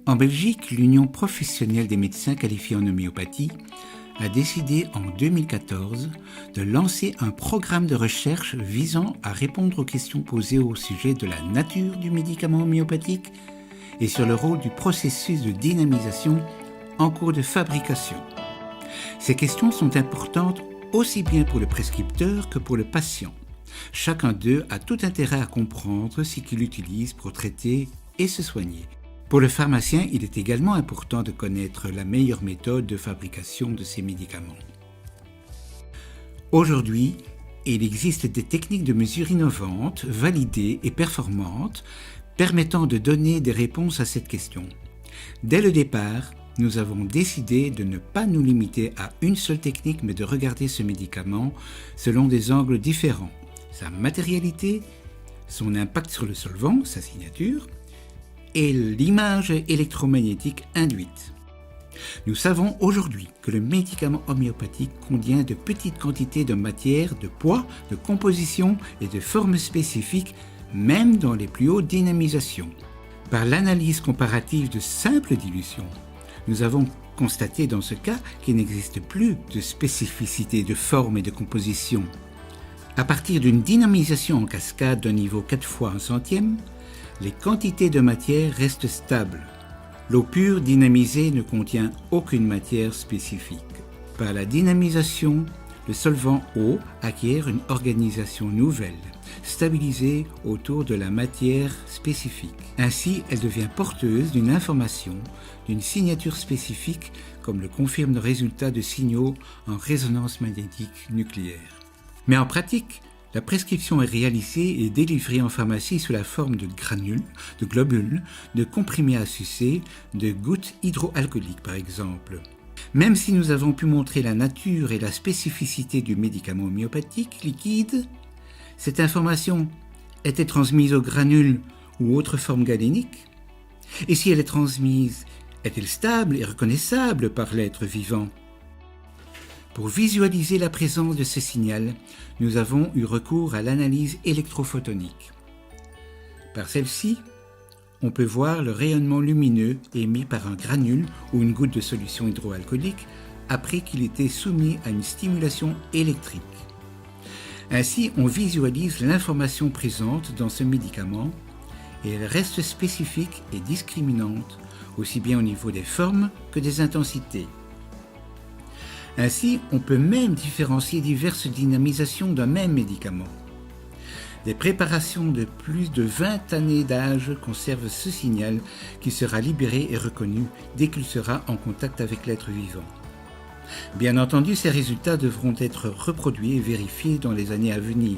En Belgique, l'Union professionnelle des médecins qualifiés en homéopathie a décidé en 2014 de lancer un programme de recherche visant à répondre aux questions posées au sujet de la nature du médicament homéopathique et sur le rôle du processus de dynamisation en cours de fabrication. Ces questions sont importantes aussi bien pour le prescripteur que pour le patient. Chacun d'eux a tout intérêt à comprendre ce qu'il utilise pour traiter et se soigner. Pour le pharmacien, il est également important de connaître la meilleure méthode de fabrication de ces médicaments. Aujourd'hui, il existe des techniques de mesure innovantes, validées et performantes, permettant de donner des réponses à cette question. Dès le départ, nous avons décidé de ne pas nous limiter à une seule technique, mais de regarder ce médicament selon des angles différents. Sa matérialité, son impact sur le solvant, sa signature, et l'image électromagnétique induite. Nous savons aujourd'hui que le médicament homéopathique contient de petites quantités de matière, de poids, de composition et de formes spécifiques, même dans les plus hautes dynamisations. Par l'analyse comparative de simples dilutions, nous avons constaté dans ce cas qu'il n'existe plus de spécificité de forme et de composition. À partir d'une dynamisation en cascade d'un niveau 4 fois 1 centième, les quantités de matière restent stables. L'eau pure dynamisée ne contient aucune matière spécifique. Par la dynamisation, le solvant eau acquiert une organisation nouvelle, stabilisée autour de la matière spécifique. Ainsi, elle devient porteuse d'une information, d'une signature spécifique, comme le confirme le résultat de signaux en résonance magnétique nucléaire. Mais en pratique, la prescription est réalisée et délivrée en pharmacie sous la forme de granules, de globules, de comprimés à sucer, de gouttes hydroalcooliques par exemple. Même si nous avons pu montrer la nature et la spécificité du médicament homéopathique liquide, cette information est-elle transmise aux granules ou autres formes galéniques? Et si elle est transmise, est-elle stable et reconnaissable par l'être vivant? Pour visualiser la présence de ce signal, nous avons eu recours à l'analyse électrophotonique. Par celle-ci, on peut voir le rayonnement lumineux émis par un granule ou une goutte de solution hydroalcoolique après qu'il était soumis à une stimulation électrique. Ainsi, on visualise l'information présente dans ce médicament et elle reste spécifique et discriminante, aussi bien au niveau des formes que des intensités. Ainsi, on peut même différencier diverses dynamisations d'un même médicament. Des préparations de plus de 20 années d'âge conservent ce signal qui sera libéré et reconnu dès qu'il sera en contact avec l'être vivant. Bien entendu, ces résultats devront être reproduits et vérifiés dans les années à venir.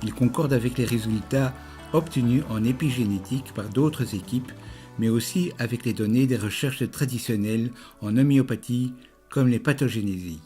Ils concordent avec les résultats obtenus en épigénétique par d'autres équipes, mais aussi avec les données des recherches traditionnelles en homéopathie, comme les pathogénésies.